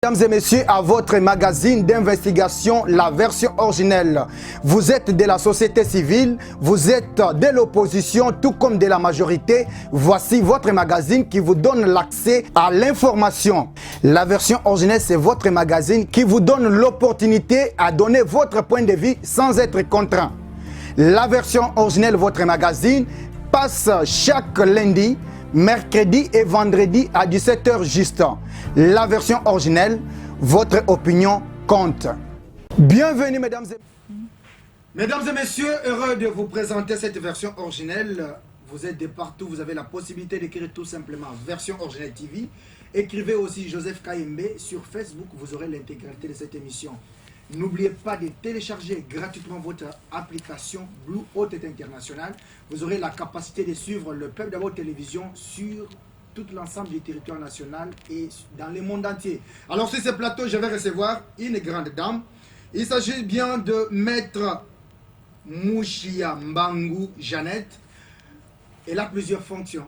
Mesdames et messieurs, à votre magazine d'investigation, la version originelle. Vous êtes de la société civile, vous êtes de l'opposition, tout comme de la majorité. Voici votre magazine qui vous donne l'accès à l'information. La version originelle, c'est votre magazine qui vous donne l'opportunité à donner votre point de vue sans être contraint. La version originelle, votre magazine, passe chaque lundi, mercredi et vendredi à 17h juste. La version originelle, votre opinion compte. Bienvenue mesdames et messieurs, heureux de vous présenter cette version originelle. Vous êtes de partout, vous avez la possibilité d'écrire tout simplement version originelle TV. Écrivez aussi Joseph Kayembe sur Facebook, vous aurez l'intégralité de cette émission. N'oubliez pas de télécharger gratuitement votre application Blue Haute International. Vous aurez la capacité de suivre le Peuple d'Abord Télévision sur tout l'ensemble du territoire national et dans le monde entier. Alors sur ce plateau, je vais recevoir une grande dame. Il s'agit bien de Maître Mouchia Mbangu Jeannette. Elle a plusieurs fonctions.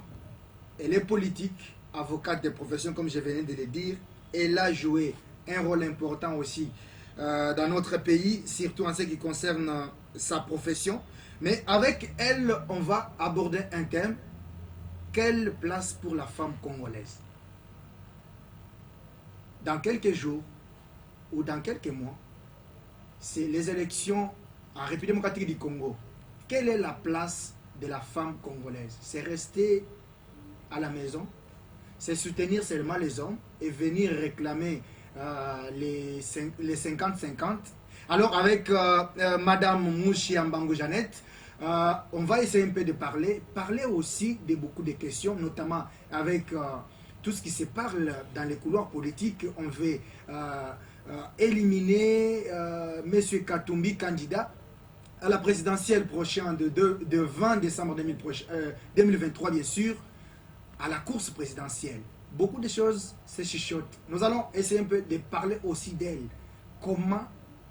Elle est politique, avocate de profession comme je venais de le dire. Elle a joué un rôle important aussi dans notre pays, surtout en ce qui concerne sa profession. Mais avec elle, on va aborder un thème. Quelle place pour la femme congolaise? Dans quelques jours ou dans quelques mois, c'est les élections en République démocratique du Congo. Quelle est la place de la femme congolaise? C'est rester à la maison, c'est soutenir seulement les hommes et venir réclamer les 50-50. Alors avec Madame Mouchia Mbangu Jeannette, on va essayer un peu de parler aussi de beaucoup de questions, notamment avec tout ce qui se parle dans les couloirs politiques. On veut éliminer M. Katumbi, candidat à la présidentielle prochaine de 20 décembre 2023, bien sûr, à la course présidentielle. Beaucoup de choses se chuchotent. Nous allons essayer un peu de parler aussi d'elle. Comment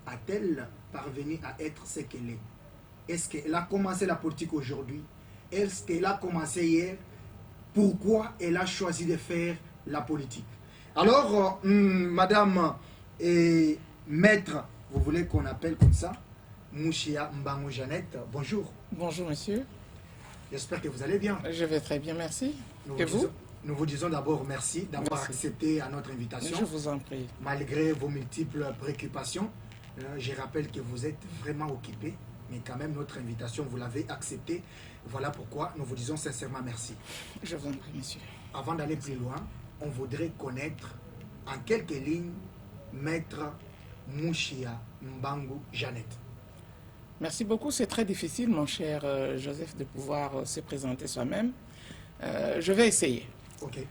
a-t-elle parvenu à être ce qu'elle est? Est-ce qu'elle a commencé la politique aujourd'hui? Est-ce qu'elle a commencé hier? Pourquoi elle a choisi de faire la politique? Alors, madame et maître, vous voulez qu'on appelle comme ça, Mouchia Mbangu Jeannette, bonjour. Bonjour monsieur. J'espère que vous allez bien. Je vais très bien, merci. Et vous? Nous vous disons d'abord merci d'avoir accepté à notre invitation. Je vous en prie. Malgré vos multiples préoccupations, je rappelle que vous êtes vraiment occupé, mais quand même notre invitation, vous l'avez acceptée. Voilà pourquoi nous vous disons sincèrement merci. Je vous en prie, monsieur. Avant d'aller plus loin, on voudrait connaître en quelques lignes Maître Mouchia Mbangu Jeannette. Merci beaucoup. C'est très difficile, mon cher Joseph, de pouvoir se présenter soi-même. Je vais essayer. Okay.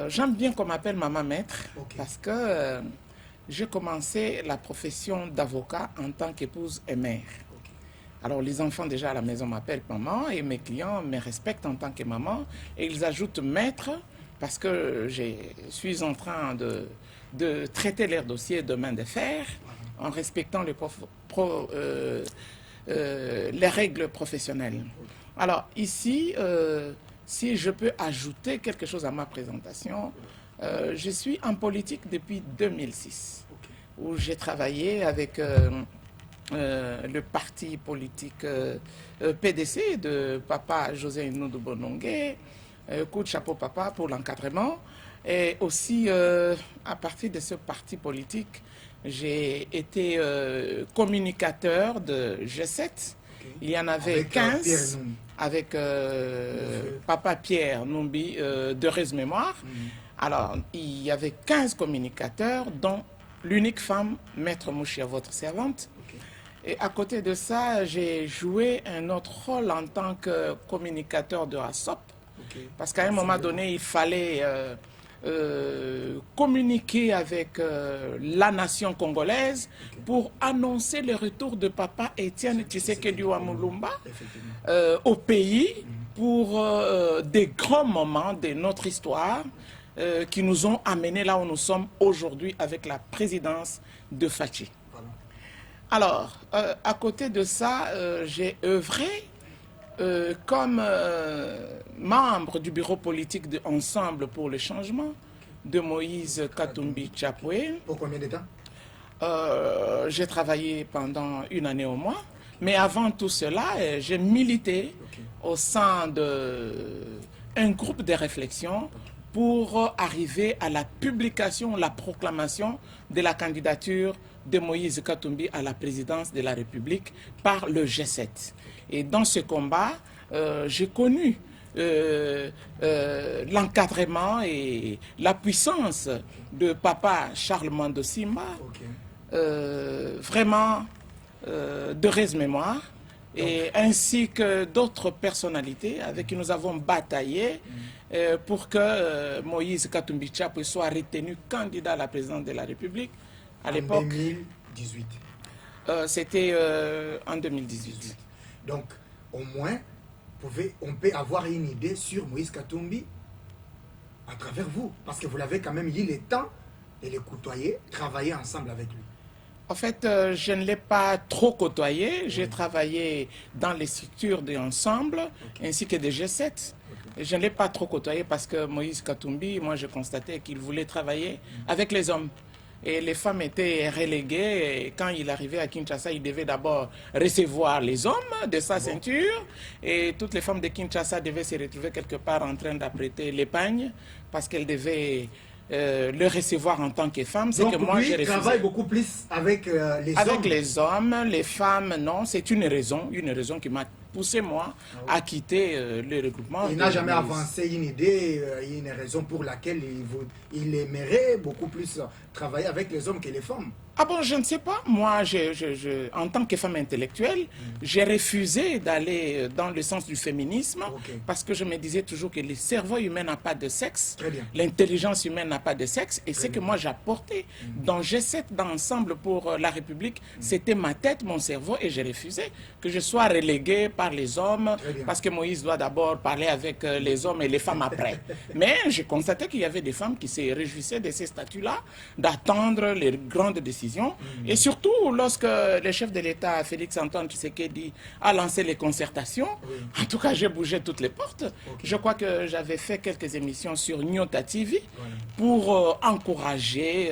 J'aime bien qu'on m'appelle maman maître, okay, parce que j'ai commencé la profession d'avocat en tant qu'épouse et mère. Okay. Alors les enfants déjà à la maison m'appellent maman et mes clients me respectent en tant que maman et ils ajoutent maître parce que je suis en train de traiter leurs dossiers de main de fer en respectant les règles professionnelles. Alors ici, si je peux ajouter quelque chose à ma présentation, je suis en politique depuis 2006, où j'ai travaillé avec le parti politique PDC de papa José Noudou Bonongué, coup de chapeau papa pour l'encadrement, et aussi à partir de ce parti politique, j'ai été communicateur de G7. Il y en avait avec 15 avec papa Pierre Numbi de Res Mémoire. Alors, il y avait 15 communicateurs, dont l'unique femme, Maître Mouchia, votre servante. Et à côté de ça, j'ai joué un autre rôle en tant que communicateur de ASOP. Parce qu'à un moment donné, il fallait communiquer avec la nation congolaise pour annoncer le retour de papa Étienne Tshisekedi Wamulumba au pays pour des grands moments de notre histoire qui nous ont amenés là où nous sommes aujourd'hui avec la présidence de Fachi. Alors, à côté de ça, j'ai œuvré comme membre du bureau politique de Ensemble pour le changement, de Moïse Katumbi Chapwe. Pour combien de temps? J'ai travaillé pendant 1 année au moins. Mais avant tout cela, j'ai milité au sein d'un groupe de réflexion pour arriver à la publication, la proclamation de la candidature de Moïse Katumbi à la présidence de la République par le G7. Et dans ce combat, j'ai connu l'encadrement et la puissance de papa Charles Mando Simba, vraiment de heureuse mémoire, et ainsi que d'autres personnalités avec qui nous avons bataillé pour que Moïse Katumbi Chapwe soit retenu candidat à la présidence de la République. À l'époque, 2018. C'était en 2018. Donc, au moins, on peut avoir une idée sur Moïse Katumbi à travers vous. Parce que vous l'avez quand même eu le temps de le côtoyer, travailler ensemble avec lui. En fait, je ne l'ai pas trop côtoyé. J'ai travaillé dans les structures de Ensemble, ainsi que des G7. Je ne l'ai pas trop côtoyé parce que Moïse Katumbi, moi, je constatais qu'il voulait travailler avec les hommes. Et les femmes étaient reléguées. Et quand il arrivait à Kinshasa, il devait d'abord recevoir les hommes de sa ceinture. Et toutes les femmes de Kinshasa devaient se retrouver quelque part en train d'apprêter l'épargne parce qu'elles devaient le recevoir en tant que femme. Donc, que moi, lui, il travaille beaucoup plus avec les hommes. Avec les hommes, les femmes, non. C'est une raison qui m'a poussé, moi, à quitter le regroupement. Il n'a jamais avancé une idée, une raison pour laquelle il aimerait beaucoup plus travailler avec les hommes que les femmes. Ah bon, je ne sais pas. Moi, en tant que femme intellectuelle, j'ai refusé d'aller dans le sens du féminisme parce que je me disais toujours que le cerveau humain n'a pas de sexe, l'intelligence humaine n'a pas de sexe, et ce que moi j'apportais dans G7, dans Ensemble pour la République, c'était ma tête, mon cerveau, et j'ai refusé que je sois relégué par les hommes parce que Moïse doit d'abord parler avec les hommes et les femmes après. Mais j'ai constaté qu'il y avait des femmes qui se réjouissaient de ces statuts-là, d'attendre les grandes décisions. Et surtout, lorsque le chef de l'État, Félix Antoine Tshisekedi, a lancé les concertations, en tout cas, j'ai bougé toutes les portes. Je crois que j'avais fait quelques émissions sur Nyota TV pour encourager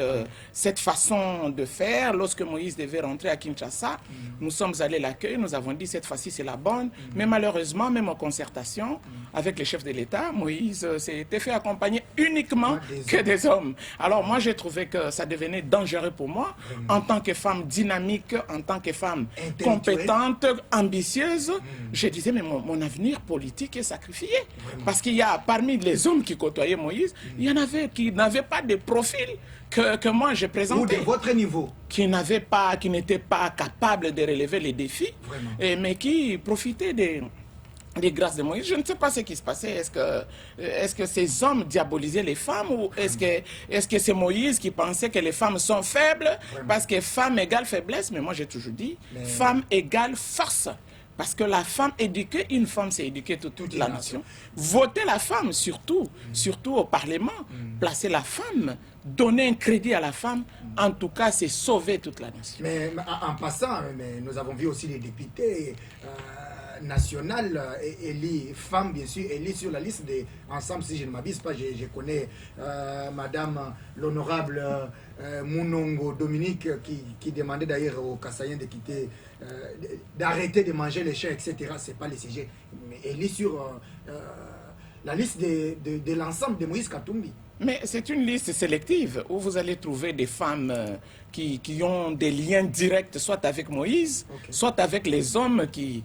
cette façon de faire. Lorsque Moïse devait rentrer à Kinshasa, nous sommes allés l'accueillir, nous avons dit cette fois-ci c'est la bonne. Mais malheureusement, même en concertation avec le chef de l'État, Moïse s'était fait accompagner uniquement que des hommes. Alors moi, j'ai trouvé que ça devenait dangereux pour moi, en tant que femme dynamique, en tant que femme compétente, ambitieuse. Je disais, mais mon avenir politique est sacrifié. Parce qu'il y a parmi les hommes qui côtoyaient Moïse, il y en avait qui n'avaient pas de profil que moi j'ai présenté. Ou de votre niveau. Qui n'étaient pas capables de relever les défis, mais qui profitaient des grâces de Moïse. Je ne sais pas ce qui se passait. Est-ce que ces hommes diabolisaient les femmes, ou est-ce que c'est Moïse qui pensait que les femmes sont faibles parce que femme égale faiblesse? Mais moi j'ai toujours dit femme égale force. Parce que la femme éduquée, une femme c'est éduquer toute la nation. Voter la femme surtout au Parlement, placer la femme, donner un crédit à la femme, en tout cas c'est sauver toute la nation. Mais en passant, nous avons vu aussi les députés nationales élis, femmes bien sûr, élis sur la liste des Ensemble, si je ne m'abuse pas. Je connais madame l'honorable Mounongo Dominique qui demandait d'ailleurs aux Kassaïens de quitter, d'arrêter de manger les chiens, etc. C'est pas le sujet. Mais élis sur la liste de l'ensemble de Moïse Katumbi. Mais c'est une liste sélective où vous allez trouver des femmes qui ont des liens directs, soit avec Moïse, soit avec les hommes qui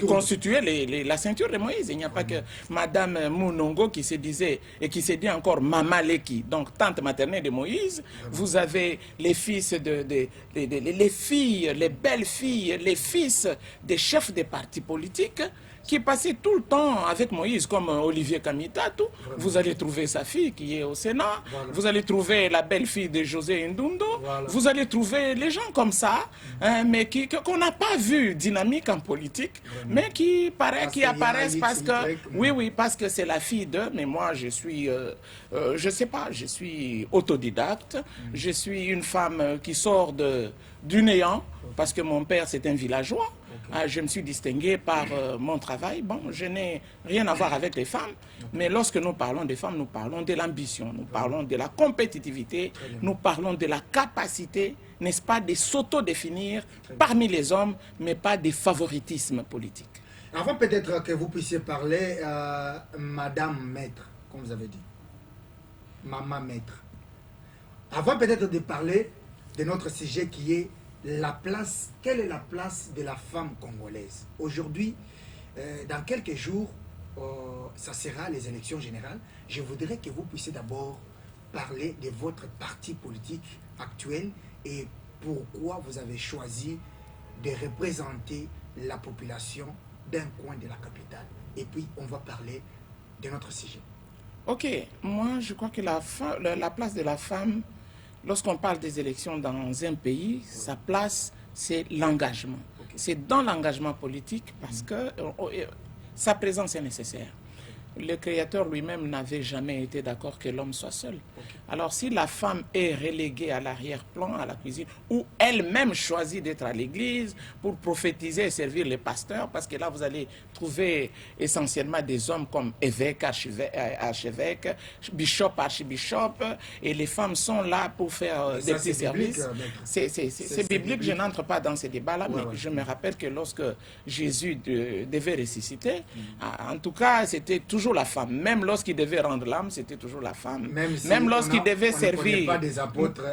constituaient la ceinture de Moïse. Il n'y a pas que Madame Mounongo qui se disait, et qui se dit encore Mama Leki, donc tante maternelle de Moïse. Vous avez les fils les filles, les belles filles, les fils des chefs des partis politiques qui passait tout le temps avec Moïse, comme Olivier Kamitatou. Vous allez trouver sa fille qui est au Sénat. Vous allez trouver la belle-fille de José Ndundo. Vous allez trouver les gens comme ça, mais qu'on n'a pas vu dynamique en politique, mais qui apparaissent parce que, parce que c'est la fille d'eux. Mais moi, je suis, je sais pas, je suis autodidacte. Je suis une femme qui sort du néant. parce que mon père c'est un villageois. Je me suis distingué par mon travail. Bon, je n'ai rien à voir avec les femmes, mais lorsque nous parlons des femmes, nous parlons de l'ambition, nous parlons de la compétitivité, nous parlons de la capacité, n'est-ce pas, de s'auto-définir parmi les hommes, mais pas des favoritismes politiques. Avant peut-être que vous puissiez parler, Madame Maître, comme vous avez dit, Maman Maître. Avant peut-être de parler de notre sujet qui est la place, quelle est la place de la femme congolaise? Aujourd'hui, dans quelques jours, ça sera les élections générales. Je voudrais que vous puissiez d'abord parler de votre parti politique actuel et pourquoi vous avez choisi de représenter la population d'un coin de la capitale. Et puis, on va parler de notre sujet. Ok, moi je crois que la place de la femme, lorsqu'on parle des élections dans un pays, sa place, c'est l'engagement. C'est dans l'engagement politique parce que sa présence est nécessaire. Le Créateur lui-même n'avait jamais été d'accord que l'homme soit seul. Alors si la femme est reléguée à l'arrière-plan, à la cuisine, ou elle-même choisit d'être à l'église pour prophétiser et servir les pasteurs, parce que là vous allez trouver essentiellement des hommes comme évêques, archevêques, bishop, archibishop, et les femmes sont là pour faire des petits services. C'est biblique, je n'entre pas dans ces débats-là, mais je me rappelle que lorsque Jésus devait ressusciter, en tout cas c'était toujours la femme. Même lorsqu'il devait rendre l'âme, c'était toujours la femme. Même lorsqu'il devait servir,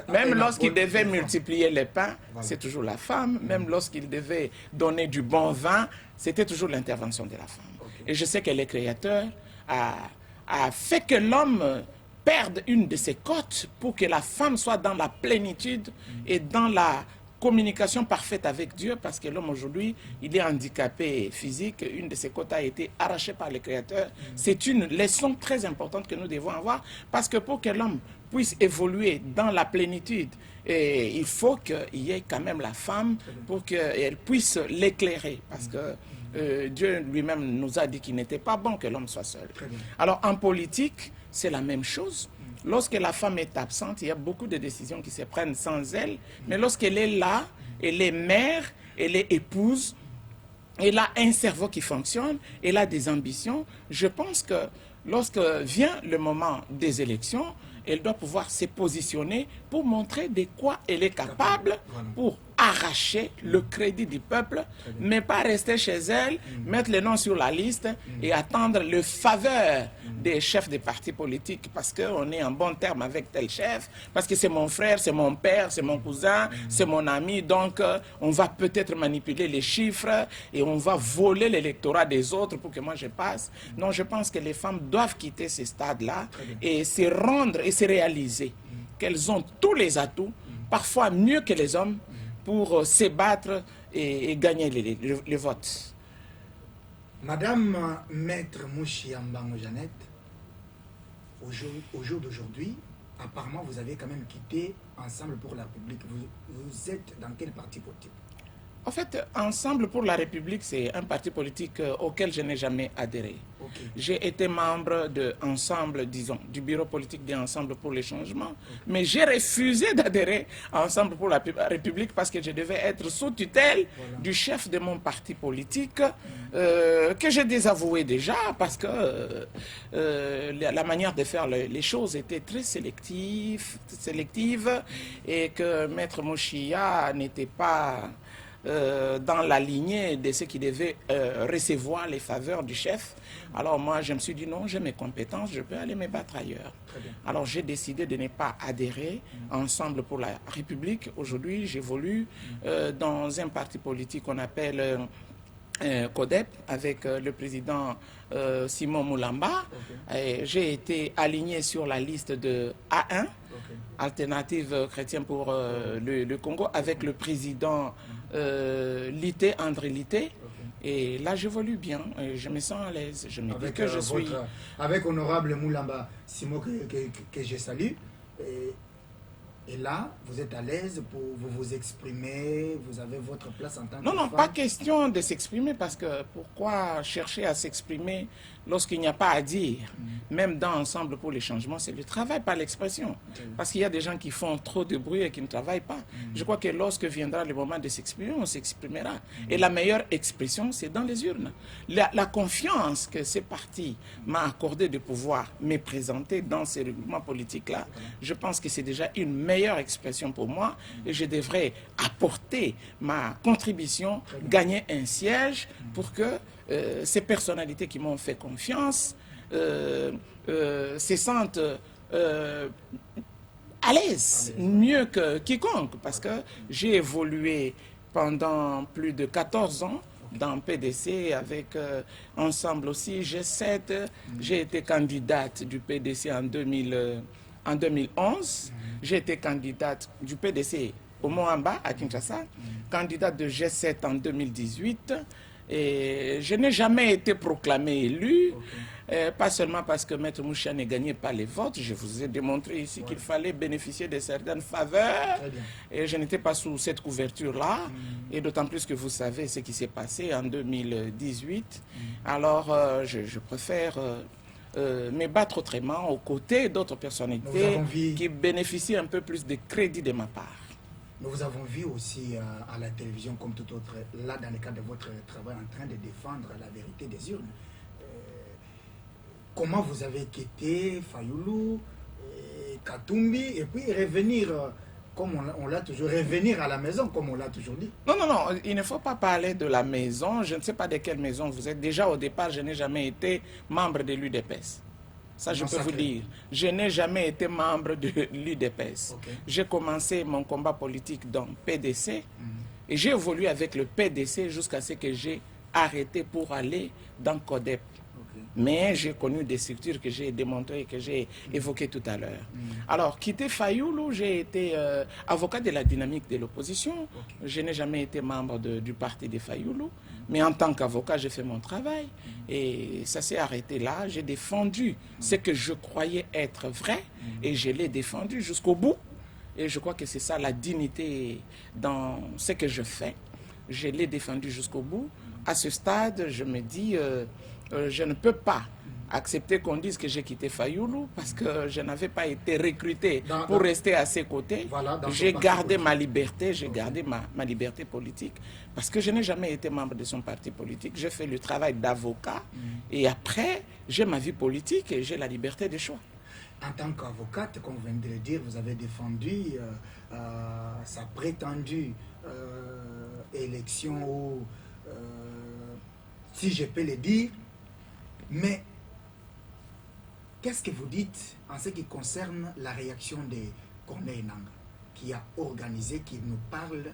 même lorsqu'il devait multiplier les pains, c'est toujours la femme. Même lorsqu'il devait donner du bon vin, c'était toujours l'intervention de la femme. Et je sais que le Créateur a fait que l'homme perde une de ses côtes pour que la femme soit dans la plénitude et dans la communication parfaite avec Dieu, parce que l'homme aujourd'hui, il est handicapé physique, une de ses côtes a été arrachée par le Créateur. C'est une leçon très importante que nous devons avoir, parce que pour que l'homme puisse évoluer dans la plénitude, il faut qu'il y ait quand même la femme pour qu'elle puisse l'éclairer, parce que Dieu lui-même nous a dit qu'il n'était pas bon que l'homme soit seul. Alors en politique, c'est la même chose. Lorsque la femme est absente, il y a beaucoup de décisions qui se prennent sans elle. Mais lorsqu'elle est là, elle est mère, elle est épouse, elle a un cerveau qui fonctionne, elle a des ambitions. Je pense que lorsque vient le moment des élections, elle doit pouvoir se positionner pour montrer de quoi elle est capable pour arracher le crédit du peuple, mais pas rester chez elle, mettre les noms sur la liste et attendre le faveur des chefs des partis politiques parce qu'on est en bon terme avec tel chef, parce que c'est mon frère, c'est mon père, c'est mon cousin, c'est mon ami, donc on va peut-être manipuler les chiffres et on va voler l'électorat des autres pour que moi je passe. Non, je pense que les femmes doivent quitter ces stades-là et se rendre et se réaliser qu'elles ont tous les atouts, parfois mieux que les hommes, pour se battre et gagner les votes. Madame Maître Mouchiambango Jeannette, au jour d'aujourd'hui, apparemment vous avez quand même quitté Ensemble pour la République. Vous êtes dans quel parti politique? En fait, Ensemble pour la République, c'est un parti politique auquel je n'ai jamais adhéré. J'ai été membre de Ensemble, disons, du bureau politique d'Ensemble pour les changements, mais j'ai refusé d'adhérer à Ensemble pour la République parce que je devais être sous tutelle du chef de mon parti politique, que j'ai désavoué déjà parce que la manière de faire les choses était très sélective et que Maître Mouchia n'était pas dans la lignée de ceux qui devaient recevoir les faveurs du chef. Alors moi, je me suis dit non, j'ai mes compétences, je peux aller me battre ailleurs. Alors j'ai décidé de ne pas adhérer Ensemble pour la République. Aujourd'hui, j'évolue dans un parti politique qu'on appelle CODEP avec le président Simon Moulamba. J'ai été aligné sur la liste de A1, Alternative chrétienne pour le Congo, avec le président Lité, André Lité. Et là, j'évolue bien, je me sens à l'aise. Je me dis que je suis... Avec honorable Moulamba Simon que je salue. Et là, vous êtes à l'aise pour vous exprimer, vous avez votre place en tant que Non, non, femme. pas question de s'exprimer parce que pourquoi chercher à s'exprimer lorsqu'il n'y a pas à dire? Même dans Ensemble pour les changements, c'est le travail, pas l'expression. Parce qu'il y a des gens qui font trop de bruit et qui ne travaillent pas. Je crois que lorsque viendra le moment de s'exprimer, on s'exprimera. Et la meilleure expression, c'est dans les urnes. La confiance que ces partis m'ont accordé de pouvoir me présenter dans ces regroupements politiques-là, je pense que c'est déjà une meilleure expression pour moi et je devrais apporter ma contribution, gagner un siège pour que ces personnalités qui m'ont fait confiance se sentent à l'aise, mieux que quiconque, parce que j'ai évolué pendant plus de 14 ans dans PDC, avec Ensemble aussi, G7. J'ai été candidate du PDC en 2011. J'ai été candidate du PDC au Moamba, à Kinshasa, candidate de G7 en 2018. Et je n'ai jamais été proclamé élu, pas seulement parce que Maître Mouchia ne gagnait pas les votes. Je vous ai démontré ici qu'il fallait bénéficier de certaines faveurs. Et je n'étais pas sous cette couverture-là. Et d'autant plus que vous savez ce qui s'est passé en 2018. Alors, je préfère me battre autrement aux côtés d'autres personnalités qui bénéficient un peu plus de crédit de ma part. Nous vous avons vu aussi à la télévision, comme tout autre, là, dans le cadre de votre travail, en train de défendre la vérité des urnes. Comment vous avez quitté Fayoulou, Katumbi, et puis revenir, comme on l'a toujours, revenir à la maison, comme on l'a toujours dit? Non, non, non, il ne faut pas parler de la maison. Je ne sais pas de quelle maison vous êtes. Déjà, au départ, je n'ai jamais été membre de l'UDPS. Ça, je peux vous dire. Je n'ai jamais été membre de l'UDPS. J'ai commencé mon combat politique dans PDC et j'ai évolué avec le PDC jusqu'à ce que j'ai arrêté pour aller dans CODEP. Mais j'ai connu des structures que j'ai démontrées, que j'ai évoquées tout à l'heure. Alors, quitter Fayoulou, j'ai été avocat de la dynamique de l'opposition. Je n'ai jamais été membre du parti de Fayoulou. Mais en tant qu'avocat, j'ai fait mon travail. Et ça s'est arrêté là. J'ai défendu ce que je croyais être vrai. Et je l'ai défendu jusqu'au bout. Et je crois que c'est ça la dignité dans ce que je fais. Je l'ai défendu jusqu'au bout. À ce stade, je me dis... je ne peux pas accepter qu'on dise que j'ai quitté Fayoulou parce que je n'avais pas été recruté pour rester à ses côtés. J'ai gardé ma liberté, j'ai gardé ma liberté politique parce que je n'ai jamais été membre de son parti politique. J'ai fait le travail d'avocat et après, j'ai ma vie politique et j'ai la liberté de choix. En tant qu'avocate, comme vous venez de le dire, vous avez défendu sa prétendue élection où, si je peux le dire, mais qu'est-ce que vous dites en ce qui concerne la réaction de Corneille Nangaa, qui a organisé, qui nous parle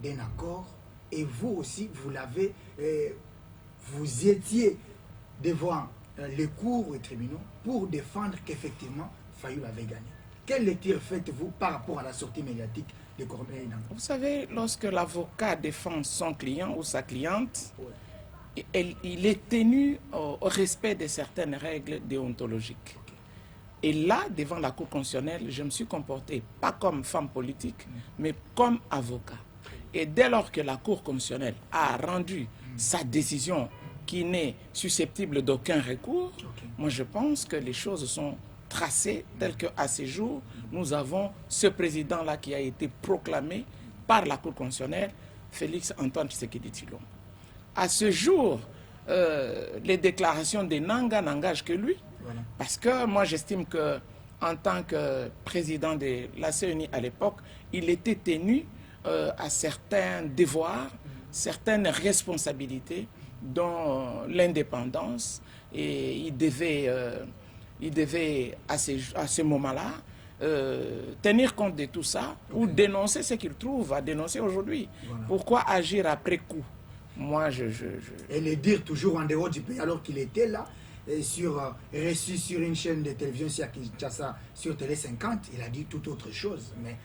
d'un accord, et vous aussi, vous l'avez, vous étiez devant les cours et tribunaux pour défendre qu'effectivement Fayoulou avait gagné. Quelle lecture faites-vous par rapport à la sortie médiatique de Corneille Nangaa? Vous savez, lorsque l'avocat défend son client ou sa cliente, il est tenu au respect de certaines règles déontologiques. Et là, devant la Cour constitutionnelle, je me suis comporté pas comme femme politique, mais comme avocat. Et dès lors que la Cour constitutionnelle a rendu sa décision qui n'est susceptible d'aucun recours, moi je pense que les choses sont tracées telles qu'à ce jour, nous avons ce président-là qui a été proclamé par la Cour constitutionnelle, Félix Antoine Tshisekedi Tshilombo. À ce jour, les déclarations de Nangaa n'engagent que lui. Parce que moi, j'estime qu'en tant que président de la CENI à l'époque, il était tenu à certains devoirs, certaines responsabilités, dont l'indépendance. Et il devait à ce moment-là, tenir compte de tout ça ou dénoncer ce qu'il trouve à dénoncer aujourd'hui. Pourquoi agir après coup? Moi, Et le dire toujours en dehors du pays alors qu'il était là, reçu sur une chaîne de télévision ici à Kinshasa, sur Télé 50, il a dit tout autre chose. Mais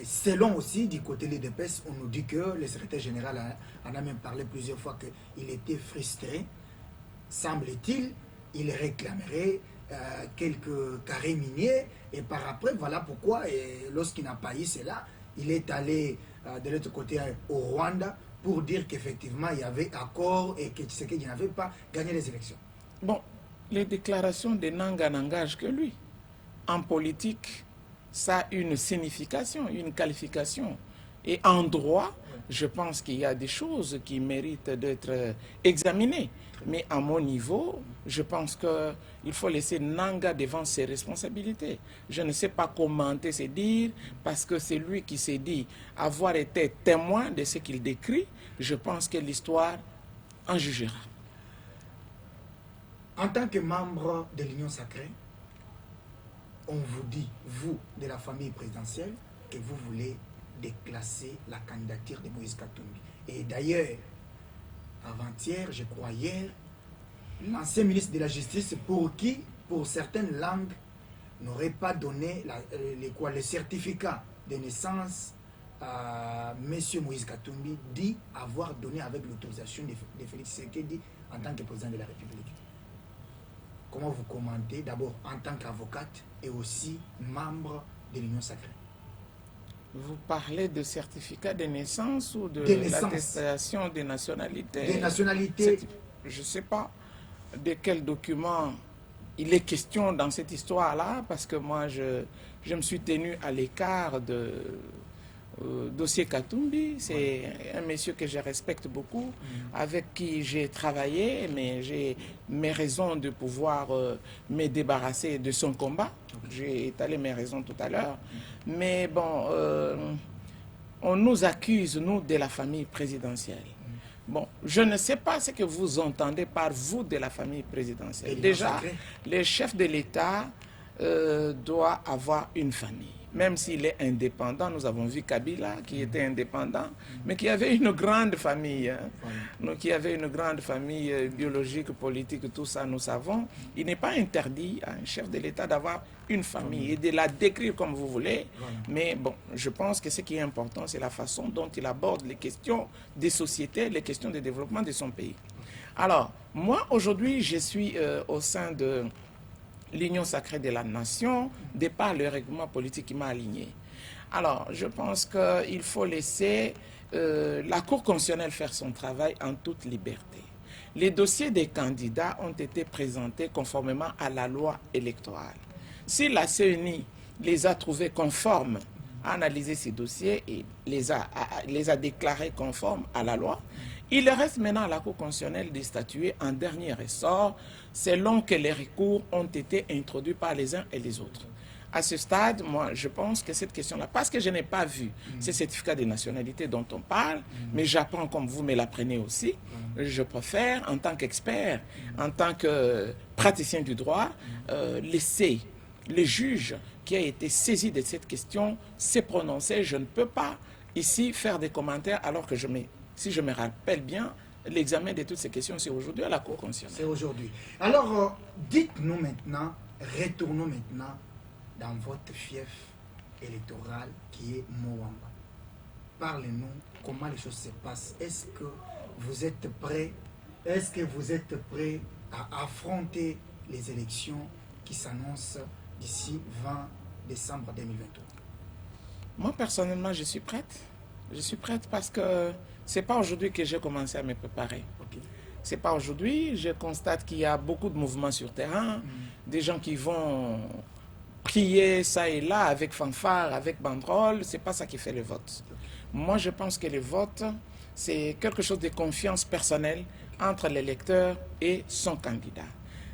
selon aussi, du côté de l'UDPS, on nous dit que le secrétaire général en a même parlé plusieurs fois qu'il était frustré. Semble-t-il, il réclamerait quelques carrés miniers Et par après, voilà pourquoi, lorsqu'il n'a pas eu cela, il est allé de l'autre côté au Rwanda pour dire qu'effectivement, il y avait accord et que Tshisekedi n'avait pas gagné les élections. Bon, les déclarations de Nanga n'engagent que lui. En politique, ça a une signification, une qualification. Et en droit, je pense qu'il y a des choses qui méritent d'être examinées. Mais à mon niveau, je pense qu'il faut laisser Nanga devant ses responsabilités. Je ne sais pas commenter ses dires, parce que c'est lui qui s'est dit avoir été témoin de ce qu'il décrit. Je pense que l'histoire en jugera. En tant que membre de l'Union sacrée, on vous dit, vous, de la famille présidentielle, que vous voulez déclasser la candidature de Moïse Katumbi. Et d'ailleurs, avant-hier, je crois hier, l'ancien ministre de la Justice, pour qui, pour certaines langues, n'aurait pas donné le certificat de naissance à M. Moïse Katumbi, dit avoir donné avec l'autorisation de Félix Tshisekedi en tant que président de la République. Comment vous commentez, d'abord en tant qu'avocate et aussi membre de l'Union sacrée? Vous parlez de certificat de naissance ou de l'attestation des nationalités? Des nationalités. Je ne sais pas de quel document il est question dans cette histoire-là, parce que moi, je me suis tenu à l'écart de dossier Katumbi. C'est un monsieur que je respecte beaucoup, avec qui j'ai travaillé, mais j'ai mes raisons de pouvoir me débarrasser de son combat. J'ai étalé mes raisons tout à l'heure. Mais bon, on nous accuse, nous, de la famille présidentielle. Bon, je ne sais pas ce que vous entendez par vous de la famille présidentielle. Déjà, le chef de l'État doit avoir une famille. Même s'il est indépendant, nous avons vu Kabila qui était indépendant, mais qui avait une grande famille. Donc, qui avait une grande famille biologique, politique, tout ça, nous savons. Il n'est pas interdit à un chef de l'État d'avoir une famille et de la décrire comme vous voulez. Mais bon, je pense que ce qui est important, c'est la façon dont il aborde les questions des sociétés, les questions de développement de son pays. Alors, moi, aujourd'hui, je suis au sein de l'Union sacrée de la nation, de par le règlement politique qui m'a aligné. Alors, je pense qu'il faut laisser la Cour constitutionnelle faire son travail en toute liberté. Les dossiers des candidats ont été présentés conformément à la loi électorale. Si la CENI les a trouvés conformes, a analysé ces dossiers et les a déclarés conformes à la loi, il reste maintenant à la Cour constitutionnelle de statuer en dernier ressort selon que les recours ont été introduits par les uns et les autres. À ce stade, moi, je pense que cette question-là, parce que je n'ai pas vu ces certificats de nationalité dont on parle, mais j'apprends comme vous me l'apprenez aussi, je préfère, en tant qu'expert, en tant que praticien du droit, laisser le juge qui a été saisi de cette question se prononcer. Je ne peux pas ici faire des commentaires alors que si je me rappelle bien, l'examen de toutes ces questions, c'est aujourd'hui à la Cour constitutionnelle. C'est aujourd'hui. Alors, dites-nous maintenant, retournons maintenant dans votre fief électoral qui est Moamba. Parlez-nous comment les choses se passent. Est-ce que vous êtes prêts? Est-ce que vous êtes prêts à affronter les élections qui s'annoncent d'ici 20 décembre 2023? Moi, personnellement, je suis prête. Je suis prête parce que ce n'est pas aujourd'hui que j'ai commencé à me préparer. Okay. Ce n'est pas aujourd'hui. Je constate qu'il y a beaucoup de mouvements sur terrain, des gens qui vont prier ça et là avec fanfare, avec banderole. Ce n'est pas ça qui fait le vote. Moi, je pense que le vote, c'est quelque chose de confiance personnelle entre l'électeur et son candidat.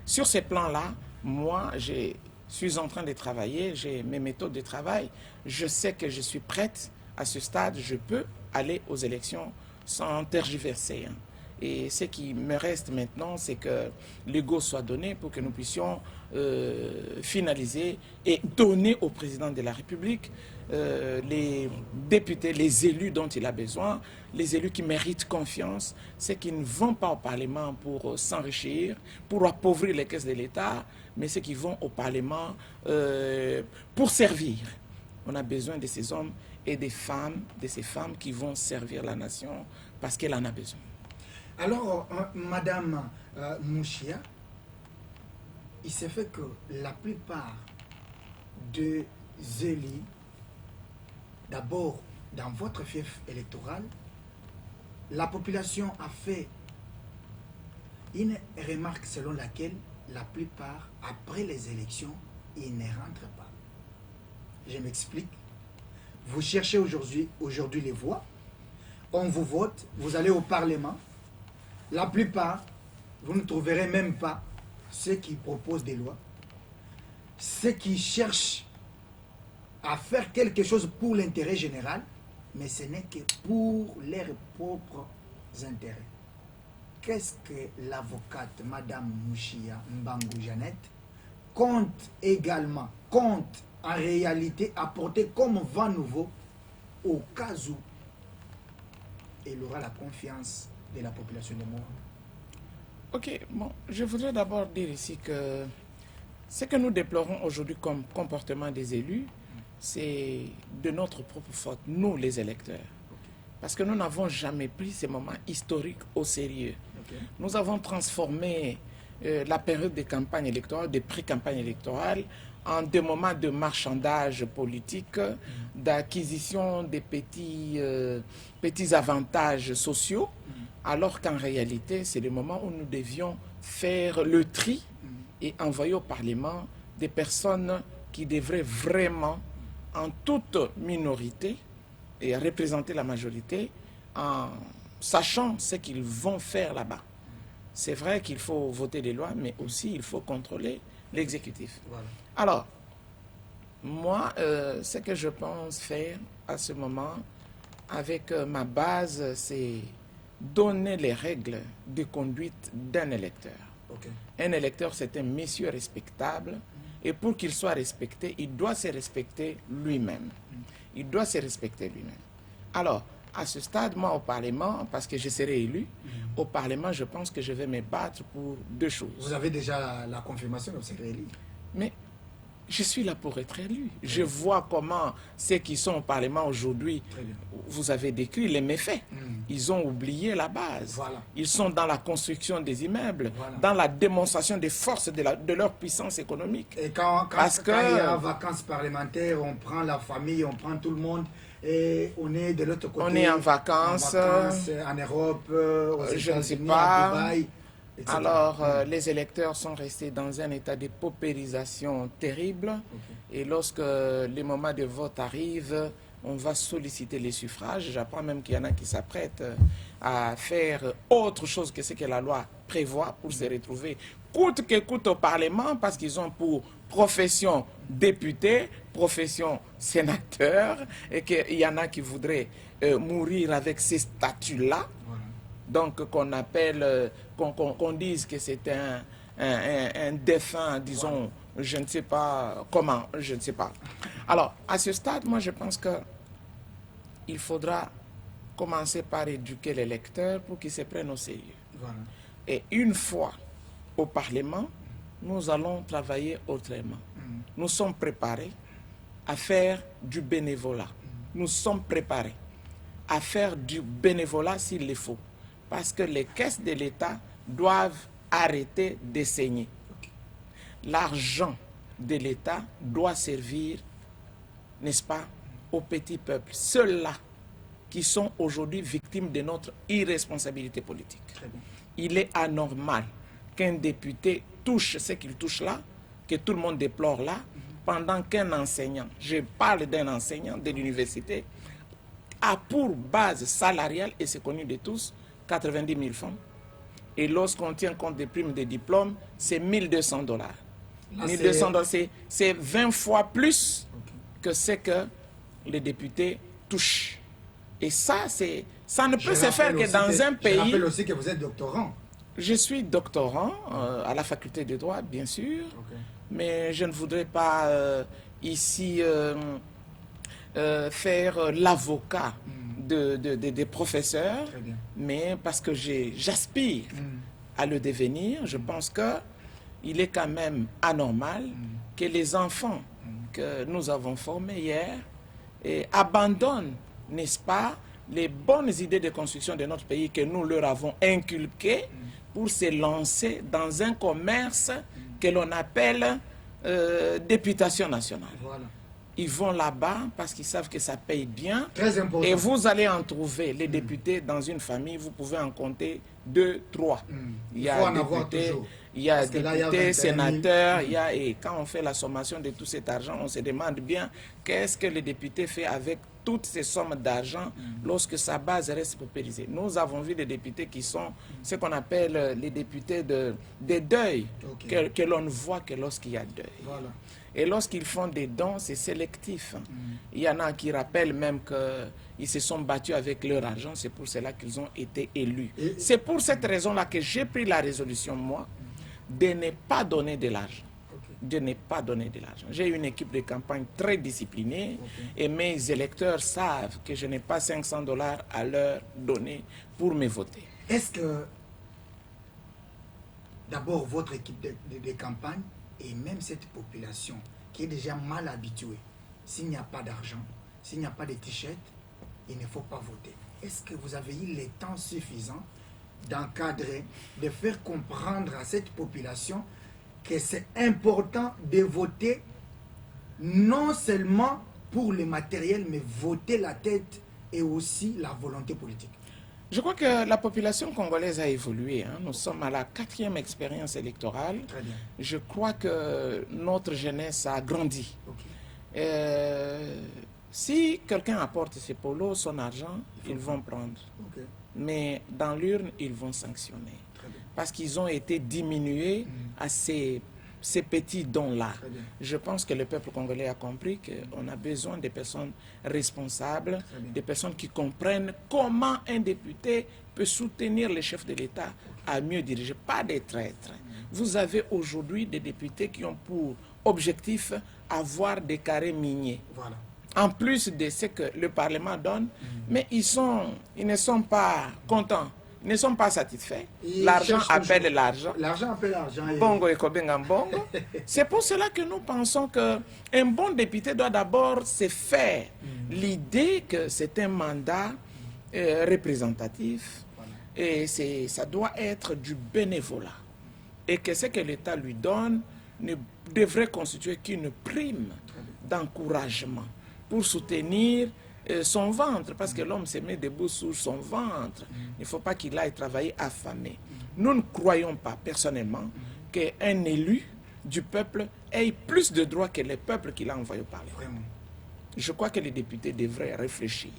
Sur ce plan-là, moi, je suis en train de travailler, j'ai mes méthodes de travail. Je sais que je suis prête. À ce stade, je peux aller aux élections sans tergiverser. Et ce qui me reste maintenant, c'est que le go soit donné pour que nous puissions finaliser et donner au président de la République les députés, les élus dont il a besoin, les élus qui méritent confiance, ceux qui ne vont pas au Parlement pour s'enrichir, pour appauvrir les caisses de l'État, mais ceux qui vont au Parlement pour servir. On a besoin de ces hommes et des femmes, de ces femmes qui vont servir la nation parce qu'elle en a besoin. Alors, Madame Mouchia, il s'est fait que la plupart des élus, d'abord, dans votre fief électoral, la population a fait une remarque selon laquelle la plupart, après les élections, ils ne rentrent pas. Je m'explique. Vous cherchez aujourd'hui les voix, on vous vote, vous allez au Parlement. La plupart, vous ne trouverez même pas ceux qui proposent des lois, ceux qui cherchent à faire quelque chose pour l'intérêt général, mais ce n'est que pour leurs propres intérêts. Qu'est-ce que l'avocate Madame Mouchia Mbangou Jeannette compte en réalité apporter comme vent nouveau au cas où elle aura la confiance de la population de Moa? Ok, bon, je voudrais d'abord dire ici que ce que nous déplorons aujourd'hui comme comportement des élus, c'est de notre propre faute, nous les électeurs. Parce que nous n'avons jamais pris ces moments historiques au sérieux. Nous avons transformé la période des campagnes électorales, des pré-campagnes électorales, en des moments de marchandage politique, d'acquisition des petits avantages sociaux, alors qu'en réalité, c'est le moment où nous devions faire le tri et envoyer au Parlement des personnes qui devraient vraiment, en toute minorité, et représenter la majorité, en sachant ce qu'ils vont faire là-bas. C'est vrai qu'il faut voter des lois, mais aussi il faut contrôler l'exécutif. Voilà. Alors, moi, ce que je pense faire à ce moment, avec ma base, c'est donner les règles de conduite d'un électeur. Okay. Un électeur, c'est un monsieur respectable, et pour qu'il soit respecté, il doit se respecter lui-même. Il doit se respecter lui-même. Alors, à ce stade, moi, au Parlement, parce que je serai élu, au Parlement, je pense que je vais me battre pour deux choses. Vous avez déjà la confirmation que vous serez élu? Mais je suis là pour être élu. Je vois comment ceux qui sont au Parlement aujourd'hui, vous avez décrit les méfaits. Ils ont oublié la base. Voilà. Ils sont dans la construction des immeubles, dans la démonstration des forces de leur puissance économique. Et quand il y a vacances parlementaires, on prend la famille, on prend tout le monde. Et on est de l'autre côté. On est en vacances en Europe, aux États-Unis, à Dubaï, etc. Alors, les électeurs sont restés dans un état de paupérisation terrible. Et lorsque les moments de vote arrivent, on va solliciter les suffrages. J'apprends même qu'il y en a qui s'apprêtent à faire autre chose que ce que la loi prévoit pour se retrouver coûte que coûte au Parlement, parce qu'ils ont pour profession député, profession sénateur, et qu'il y en a qui voudraient mourir avec ces statuts-là. Donc qu'on appelle, qu'on dise que c'est un défunt, disons, je ne sais pas comment, je ne sais pas. Alors, à ce stade, moi je pense qu'il faudra commencer par éduquer les lecteurs pour qu'ils se prennent au sérieux. Voilà. Et une fois au Parlement, nous allons travailler autrement. Nous sommes préparés à faire du bénévolat. Nous sommes préparés à faire du bénévolat s'il le faut. Parce que les caisses de l'État doivent arrêter de saigner. L'argent de l'État doit servir, n'est-ce pas, au petit peuple. Ceux-là qui sont aujourd'hui victimes de notre irresponsabilité politique. Il est anormal qu'un député touche ce qu'il touche là, que tout le monde déplore là, pendant qu'un enseignant, je parle d'un enseignant de l'université, a pour base salariale, et c'est connu de tous, 90 000 francs. Et lorsqu'on tient compte des primes de diplôme, c'est 1 200 $. 1 200 $, c'est 20 fois plus que ce que les députés touchent. Et ça ne peut se faire que dans un pays... Je rappelle aussi que vous êtes doctorant. Je suis doctorant à la faculté de droit, bien sûr, mais je ne voudrais pas ici faire l'avocat des professeurs, mais parce que j'aspire à le devenir, je pense qu'il est quand même anormal que les enfants que nous avons formés hier abandonnent, n'est-ce pas, les bonnes idées de construction de notre pays que nous leur avons inculquées pour se lancer dans un commerce que l'on appelle députation nationale. Voilà. Ils vont là-bas parce qu'ils savent que ça paye bien. Très important. Et vous allez en trouver. Les députés dans une famille, vous pouvez en compter 2, 3. Il y a députés, sénateurs, et quand on fait la sommation de tout cet argent, on se demande bien qu'est-ce que le député fait avec toutes ces sommes d'argent lorsque sa base reste paupérisée. Nous avons vu des députés qui sont ce qu'on appelle les députés de deuil, que l'on ne voit que lorsqu'il y a deuil. Voilà. Et lorsqu'ils font des dons, c'est sélectif. Il y en a qui rappellent même qu'ils se sont battus avec leur argent, c'est pour cela qu'ils ont été élus. C'est pour cette raison-là que j'ai pris la résolution, moi, de ne pas donner de l'argent. De ne pas donner de l'argent. J'ai une équipe de campagne très disciplinée et mes électeurs savent que je n'ai pas 500 $ à leur donner pour me voter. Est-ce que, d'abord, votre équipe de campagne et même cette population qui est déjà mal habituée, s'il n'y a pas d'argent, s'il n'y a pas de t-shirt, il ne faut pas voter. Est-ce que vous avez eu le temps suffisant d'encadrer, de faire comprendre à cette population que c'est important de voter non seulement pour le matériel, mais voter la tête et aussi la volonté politique? Je crois que la population congolaise a évolué. Nous sommes à la 4e expérience électorale. Très bien. Je crois que notre jeunesse a grandi. Si quelqu'un apporte ses polos, son argent, ils vont prendre. Mais dans l'urne, ils vont sanctionner. Parce qu'ils ont été diminués à ces petits dons-là. Je pense que le peuple congolais a compris qu'on a besoin de personnes responsables, des personnes qui comprennent comment un député peut soutenir le chef de l'État à mieux diriger, pas des traîtres. Vous avez aujourd'hui des députés qui ont pour objectif avoir des carrés miniers. Voilà. En plus de ce que le Parlement donne, mais ils ne sont pas contents. Ils ne sont pas satisfaits. L'argent appelle l'argent. L'argent appelle l'argent. Bongo et Kobenga Bongo. C'est pour cela que nous pensons qu'un bon député doit d'abord se faire l'idée que c'est un mandat représentatif et ça doit être du bénévolat. Et que ce que l'État lui donne ne devrait constituer qu'une prime d'encouragement pour soutenir son ventre, parce que l'homme se met debout sur son ventre. Il ne faut pas qu'il aille travailler affamé. Nous ne croyons pas, personnellement, qu'un élu du peuple ait plus de droits que le peuple qu'il a envoyé au Parlement. Je crois que les députés devraient réfléchir.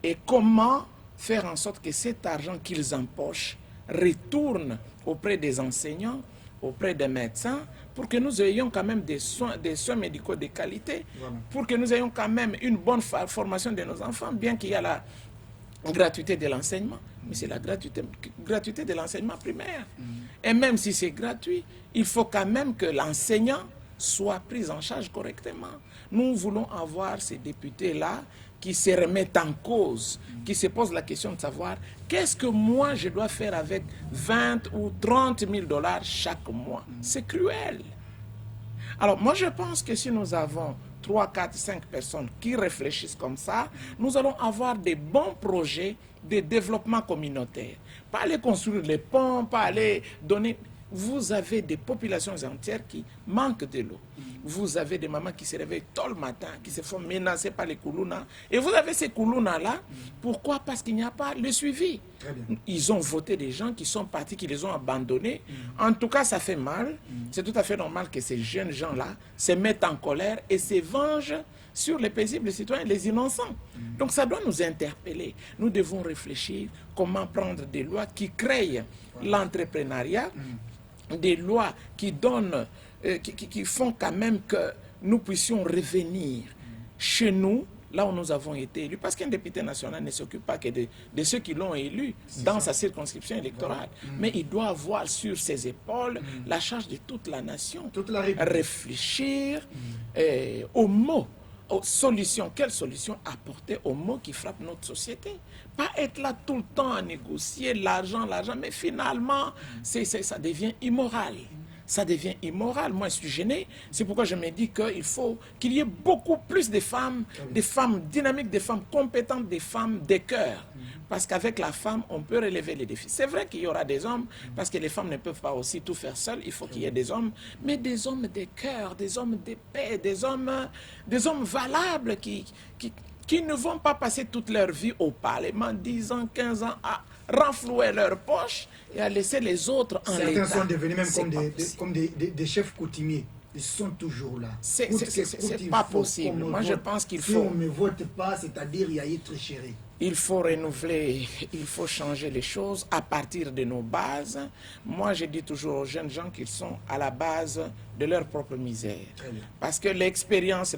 Et comment faire en sorte que cet argent qu'ils empochent retourne auprès des enseignants, auprès des médecins, pour que nous ayons quand même des soins médicaux de qualité, pour que nous ayons quand même une bonne formation de nos enfants, bien qu'il y a la gratuité de l'enseignement, mais c'est la gratuité de l'enseignement primaire. Et même si c'est gratuit, il faut quand même que l'enseignant soit pris en charge correctement. Nous voulons avoir ces députés-là qui se remettent en cause, qui se posent la question de savoir qu'est-ce que moi je dois faire avec 20 ou 30 000 $ chaque mois. C'est cruel. Alors moi je pense que si nous avons 3, 4, 5 personnes qui réfléchissent comme ça, nous allons avoir des bons projets de développement communautaire. Pas aller construire les ponts, pas aller donner... Vous avez des populations entières qui manquent de l'eau. Vous avez des mamans qui se réveillent tôt le matin, qui se font menacer par les koulouna. Et vous avez ces koulouna-là. Pourquoi? Parce qu'il n'y a pas le suivi. Ils ont voté des gens qui sont partis, qui les ont abandonnés. En tout cas, ça fait mal. C'est tout à fait normal que ces jeunes gens-là se mettent en colère et se vengent sur les paisibles citoyens, les innocents. Donc ça doit nous interpeller. Nous devons réfléchir comment prendre des lois qui créent l'entrepreneuriat, des lois qui donnent, qui font quand même que nous puissions revenir chez nous, là où nous avons été élus, parce qu'un député national ne s'occupe pas que de ceux qui l'ont élu dans sa circonscription électorale, mais il doit avoir sur ses épaules la charge de toute la nation, réfléchir aux mots, aux solutions. Quelles solutions apporter aux maux qui frappent notre société? Pas être là tout le temps à négocier l'argent, mais finalement, ça devient immoral. ça devient immoral. Moi, je suis gêné. C'est pourquoi je me dis qu'il faut qu'il y ait beaucoup plus de femmes dynamiques, des femmes compétentes, des femmes de cœur. Parce qu'avec la femme, on peut relever les défis. C'est vrai qu'il y aura des hommes, parce que les femmes ne peuvent pas aussi tout faire seules. Il faut qu'il y ait des hommes, mais des hommes de cœur, des hommes de paix, des hommes valables qui ne vont pas passer toute leur vie au Parlement, 10 ans, 15 ans, à renflouer leurs poches et à laisser les autres en l'état. Certains sont devenus même comme des chefs coutumiers. Ils sont toujours là. C'est pas possible. Moi, je pense qu'il faut... Si on ne me vote pas, c'est-à-dire il y a eu tricherie. Il faut renouveler, il faut changer les choses à partir de nos bases. Moi, je dis toujours aux jeunes gens qu'ils sont à la base de leur propre misère. Parce que l'expérience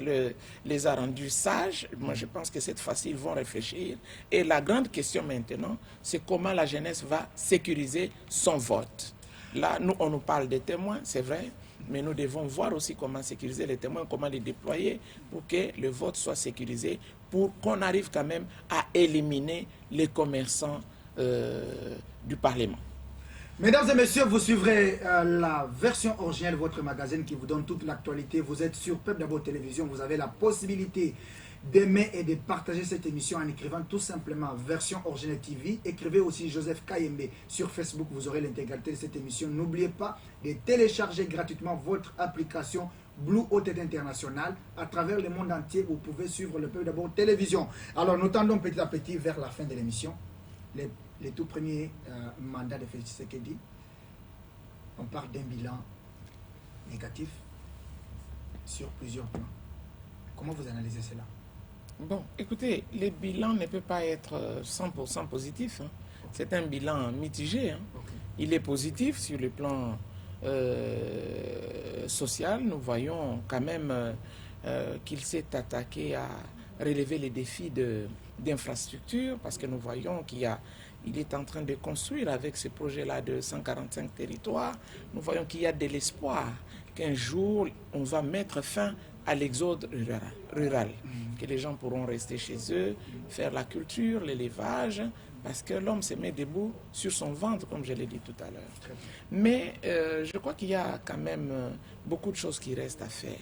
les a rendus sages. Moi, je pense que cette fois-ci, ils vont réfléchir. Et la grande question maintenant, c'est comment la jeunesse va sécuriser son vote. Là, nous, on nous parle des témoins, c'est vrai. Mais nous devons voir aussi comment sécuriser les témoins, comment les déployer pour que le vote soit sécurisé, pour qu'on arrive quand même à éliminer les commerçants du Parlement. Mesdames et messieurs, vous suivrez la version originale de votre magazine qui vous donne toute l'actualité. Vous êtes sur Peuple d'Abord Télévision, vous avez la possibilité d'aimer et de partager cette émission en écrivant tout simplement version originale TV. Écrivez aussi Joseph Kayembe sur Facebook, vous aurez l'intégralité de cette émission. N'oubliez pas de télécharger gratuitement votre application Blue OTT International. À travers le monde entier, vous pouvez suivre le Peuple d'Abord Télévision. Alors nous tendons petit à petit vers la fin de l'émission. Les tout premiers mandats de Félix Tshisekedi, on parle d'un bilan négatif sur plusieurs plans. Comment vous analysez cela? Bon, écoutez, le bilan ne peut pas être 100% positif. Hein. C'est un bilan mitigé. Hein. Il est positif sur le plan social. Nous voyons quand même qu'il s'est attaqué à relever les défis d'infrastructure, parce que nous voyons qu'il est en train de construire avec ce projet-là de 145 territoires. Nous voyons qu'il y a de l'espoir qu'un jour, on va mettre fin à l'exode rural, que les gens pourront rester chez eux, faire la culture, l'élevage, parce que l'homme se met debout sur son ventre, comme je l'ai dit tout à l'heure. Mais je crois qu'il y a quand même beaucoup de choses qui restent à faire.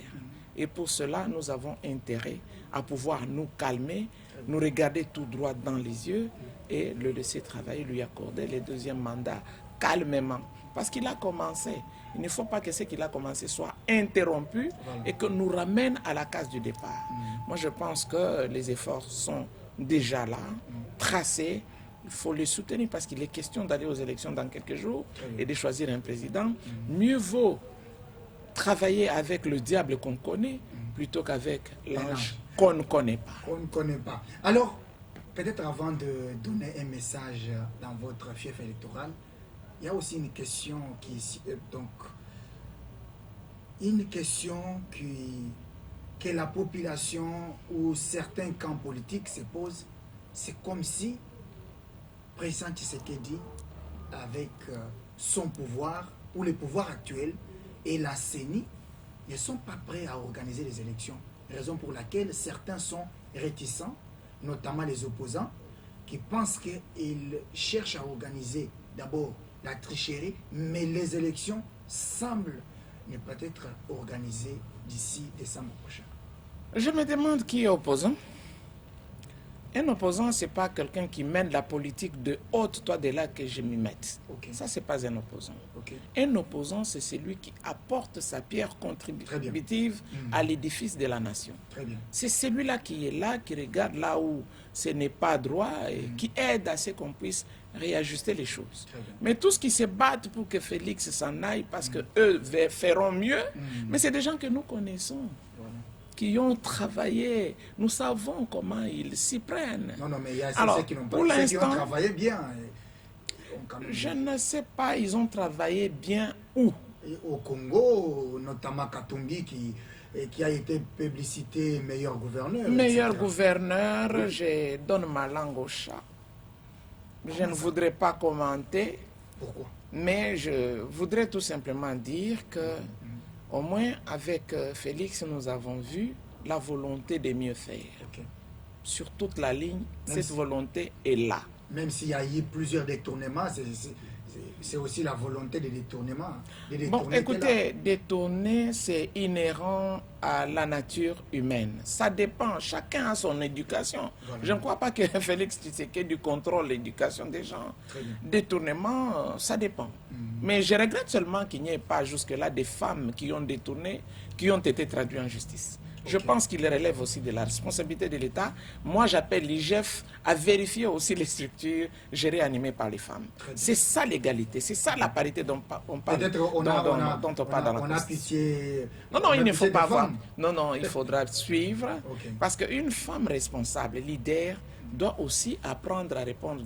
Et pour cela, nous avons intérêt à pouvoir nous calmer, nous regarder tout droit dans les yeux et le laisser travailler, lui accorder le deuxième mandat calmement. Parce qu'il a commencé. Il ne faut pas que ce qu'il a commencé soit interrompu et que nous ramène à la case du départ. Moi, je pense que les efforts sont déjà là, tracés. Il faut les soutenir parce qu'il est question d'aller aux élections dans quelques jours et de choisir un président. Mieux vaut travailler avec le diable qu'on connaît plutôt qu'avec l'ange qu'on ne connaît pas. Qu'on ne connaît pas. Alors, peut-être avant de donner un message dans votre fief électoral, il y a aussi une question que la population ou certains camps politiques se posent. C'est comme si le président Tshisekedi, avec son pouvoir ou le pouvoir actuel et la CENI, ne sont pas prêts à organiser les élections. Raison pour laquelle certains sont réticents, notamment les opposants, qui pensent qu'ils cherchent à organiser d'abord la tricherie, mais les élections semblent ne pas être organisées d'ici décembre prochain. Je me demande qui est opposant. Un opposant, ce n'est pas quelqu'un qui mène la politique de haute, toi de là que je m'y mette. Ça, ce n'est pas un opposant. Un opposant, c'est celui qui apporte sa pierre contributive à l'édifice de la nation. C'est celui-là qui est là, qui regarde là où ce n'est pas droit et qui aide à ce qu'on puisse réajuster les choses. Mais tous qui se battent pour que Félix s'en aille parce qu'eux feront mieux, mais c'est des gens que nous connaissons, qui ont travaillé. Nous savons comment ils s'y prennent. Non, mais il y a alors, ceux qui n'ont pas, ceux qui ont travaillé bien. Je ne sais pas, ils ont travaillé bien où? Au Congo, notamment Katumbi, qui a été publicité meilleur gouverneur. Meilleur gouverneur, je donne ma langue au chat. Je ne voudrais pas commenter. Pourquoi? Mais je voudrais tout simplement dire que, au moins avec Félix, nous avons vu la volonté de mieux faire. Sur toute la ligne, cette volonté est là. Même s'il y a eu plusieurs détournements, C'est aussi la volonté de détournement. Bon, écoutez, détourner, c'est inhérent à la nature humaine. Ça dépend, chacun a son éducation. Voilà. Je ne crois pas que Félix Tshisekedi contrôle l'éducation des gens. Détournement, ça dépend. Mais je regrette seulement qu'il n'y ait pas jusque-là des femmes qui ont détourné, qui ont été traduites en justice. Je pense qu'il relève aussi de la responsabilité de l'État. Moi, j'appelle l'IGF à vérifier aussi les structures gérées, animées par les femmes. C'est ça l'égalité, c'est ça la parité dont on parle. Peut-être on a pitié. Non, il ne faut pas avoir. Non, il faudra suivre. Parce qu'une femme responsable, leader, doit aussi apprendre à répondre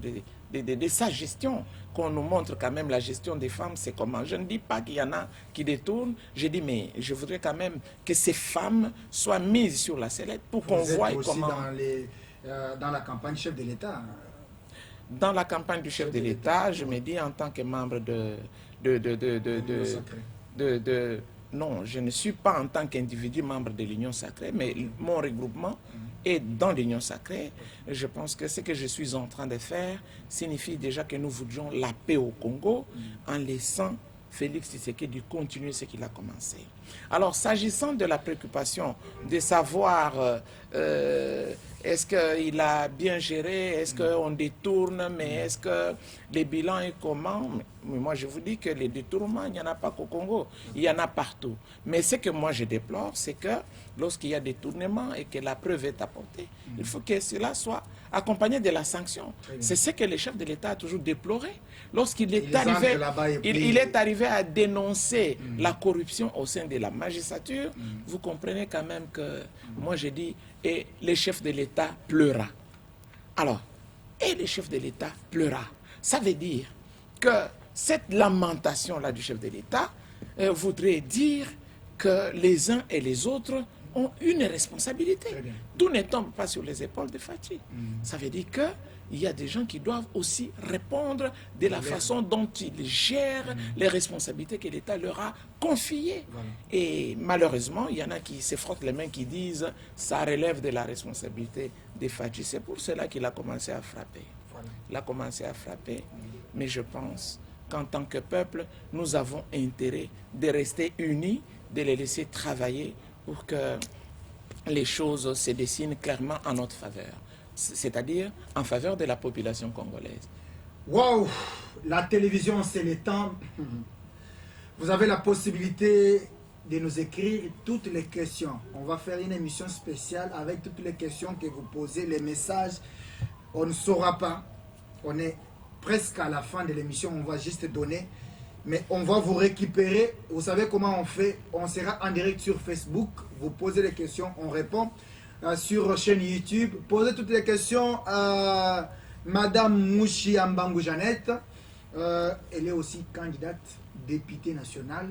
de sa gestion. Qu'on nous montre quand même la gestion des femmes, c'est comment. Je ne dis pas qu'il y en a qui détournent, je dis mais je voudrais quand même que ces femmes soient mises sur la sellette pour qu'on voie comment... dans la campagne chef de l'État. Dans la campagne du chef de l'État, je me dis en tant que membre non, je ne suis pas en tant qu'individu membre de l'Union sacrée, mais mon regroupement est dans l'Union sacrée. Je pense que ce que je suis en train de faire signifie déjà que nous voudrions la paix au Congo en laissant Félix Tshisekedi continuer ce qu'il a commencé. Alors, s'agissant de la préoccupation de savoir est-ce qu'il a bien géré, est-ce qu'on détourne, mais est-ce que les bilans est comment? Mais moi, je vous dis que les détournements, il n'y en a pas qu'au Congo, il y en a partout. Mais ce que moi, je déplore, c'est que lorsqu'il y a détournement et que la preuve est apportée, il faut que cela soit accompagné de la sanction. C'est ce que le chef de l'État a toujours déploré. Lorsqu'il est arrivé, il est arrivé à dénoncer la corruption au sein de la magistrature. Vous comprenez quand même que, moi je dis, et le chef de l'État pleura. Alors, et le chef de l'État pleura. Ça veut dire que cette lamentation-là du chef de l'État voudrait dire que les uns et les autres ont une responsabilité. Tout ne tombe pas sur les épaules de Fachi. Ça veut dire qu'il y a des gens qui doivent aussi répondre de la façon dont ils gèrent les responsabilités que l'État leur a confiées. Et malheureusement, il y en a qui se frottent les mains, qui disent ça relève de la responsabilité de Fachi. C'est pour cela qu'il a commencé à frapper. Il a commencé à frapper. Mais je pense qu'en tant que peuple, nous avons intérêt de rester unis, de les laisser travailler pour que les choses se dessinent clairement en notre faveur, c'est-à-dire en faveur de la population congolaise. Waouh! La télévision, c'est le temps. Vous avez la possibilité de nous écrire toutes les questions. On va faire une émission spéciale avec toutes les questions que vous posez, les messages. On ne saura pas. On est presque à la fin de l'émission, on va juste donner. Mais on va vous récupérer. Vous savez comment on fait? On sera en direct sur Facebook. Vous posez les questions, on répond. Sur chaîne YouTube, posez toutes les questions à Madame Mouchi Ambangou Jeannette. Elle est aussi candidate députée nationale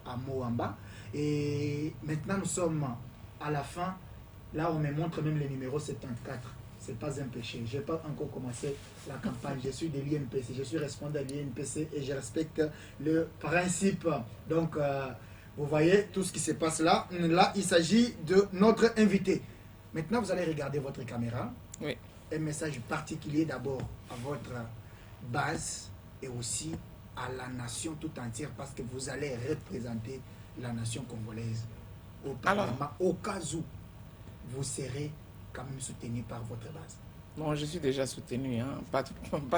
à Moamba. Et maintenant, nous sommes à la fin. Là, on me montre même le numéro 74. Ce n'est pas un péché. Je n'ai pas encore commencé la campagne. Je suis de l'INPC. Je suis responsable de l'INPC et je respecte le principe. Donc, vous voyez tout ce qui se passe là. Là, il s'agit de notre invité. Maintenant, vous allez regarder votre caméra. Oui. Un message particulier d'abord à votre base et aussi à la nation tout entière parce que vous allez représenter la nation congolaise au Parlement. Au cas où vous serez quand même soutenu par votre base. Non, je suis déjà soutenu, hein. Pas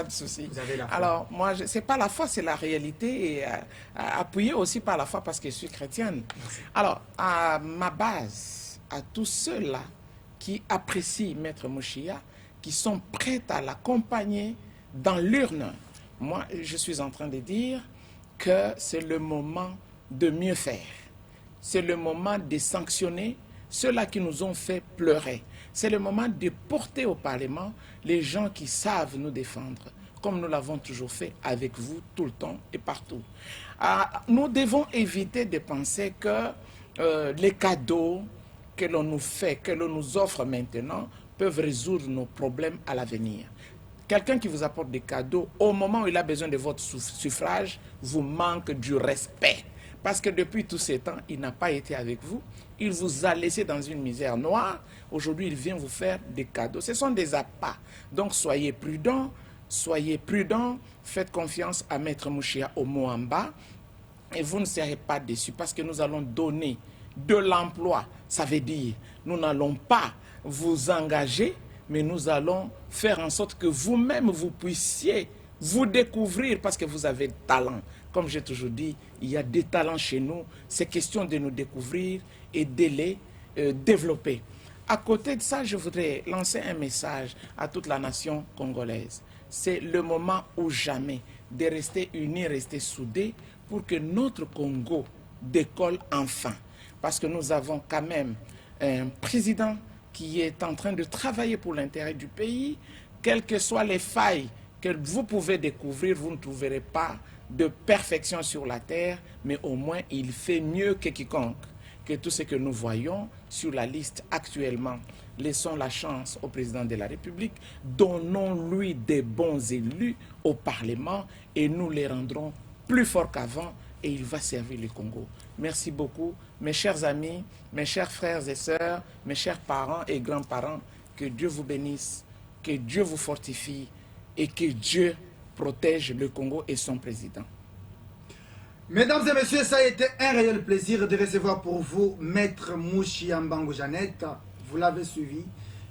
de souci. Vous avez la foi. Alors, moi, c'est pas la foi, c'est la réalité, et appuyé aussi par la foi parce que je suis chrétienne. Merci. Alors, à ma base, à tous ceux-là qui apprécient Maître Mouchia, qui sont prêts à l'accompagner dans l'urne, moi, je suis en train de dire que c'est le moment de mieux faire. C'est le moment de sanctionner ceux-là qui nous ont fait pleurer. C'est le moment de porter au Parlement les gens qui savent nous défendre, comme nous l'avons toujours fait avec vous tout le temps et partout. Nous devons éviter de penser que les cadeaux que l'on nous fait, que l'on nous offre maintenant, peuvent résoudre nos problèmes à l'avenir. Quelqu'un qui vous apporte des cadeaux, au moment où il a besoin de votre suffrage, vous manque du respect. Parce que depuis tous ces temps, il n'a pas été avec vous. Il vous a laissé dans une misère noire. Aujourd'hui, il vient vous faire des cadeaux. Ce sont des appâts. Donc, soyez prudents. soyez prudents, faites confiance à Maître Mouchia Omoamba et vous ne serez pas déçus parce que nous allons donner de l'emploi. Ça veut dire, nous n'allons pas vous engager, mais nous allons faire en sorte que vous-même, vous puissiez vous découvrir parce que vous avez talent. Comme j'ai toujours dit, il y a des talents chez nous. C'est question de nous découvrir et de les développer. À côté de ça, je voudrais lancer un message à toute la nation congolaise. C'est le moment ou jamais de rester unis, rester soudés pour que notre Congo décolle enfin. Parce que nous avons quand même un président qui est en train de travailler pour l'intérêt du pays. Quelles que soient les failles que vous pouvez découvrir, vous ne trouverez pas de perfection sur la terre, mais au moins il fait mieux que quiconque. Que tout ce que nous voyons sur la liste actuellement, laissons la chance au président de la République, donnons-lui des bons élus au Parlement et nous les rendrons plus forts qu'avant et il va servir le Congo. Merci beaucoup, mes chers amis, mes chers frères et sœurs, mes chers parents et grands-parents, que Dieu vous bénisse, que Dieu vous fortifie et que Dieu protège le Congo et son président. Mesdames et messieurs, ça a été un réel plaisir de recevoir pour vous Maître Mouchia Mbangu Jeannette. Vous l'avez suivi,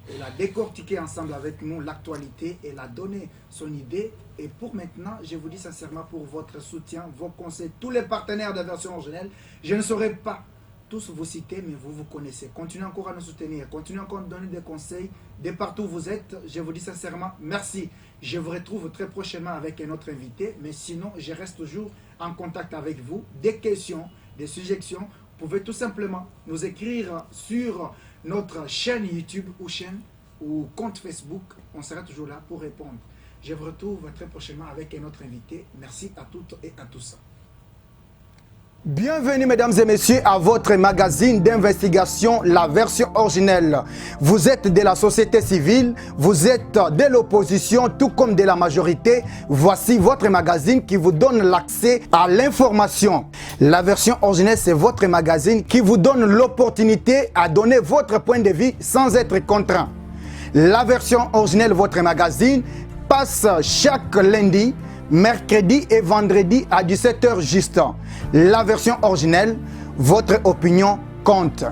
elle a décortiqué ensemble avec nous l'actualité, elle a donné son idée. Et pour maintenant, je vous dis sincèrement pour votre soutien, vos conseils, tous les partenaires de Version Originelle, je ne saurais pas tous vous citer, mais vous vous connaissez. Continuez encore à nous soutenir, continuez encore à nous donner des conseils de partout où vous êtes. Je vous dis sincèrement merci. Je vous retrouve très prochainement avec un autre invité, mais sinon, je reste toujours en contact avec vous. Des questions, des suggestions, vous pouvez tout simplement nous écrire sur notre chaîne YouTube ou chaîne ou compte Facebook. On sera toujours là pour répondre. Je vous retrouve très prochainement avec un autre invité. Merci à toutes et à tous. Bienvenue mesdames et messieurs à votre magazine d'investigation, la version originelle. Vous êtes de la société civile, vous êtes de l'opposition, tout comme de la majorité. Voici votre magazine qui vous donne l'accès à l'information. La version originelle, c'est votre magazine qui vous donne l'opportunité à donner votre point de vue sans être contraint. La version originelle, votre magazine, passe chaque lundi, mercredi et vendredi à 17h juste. La version originelle, votre opinion compte.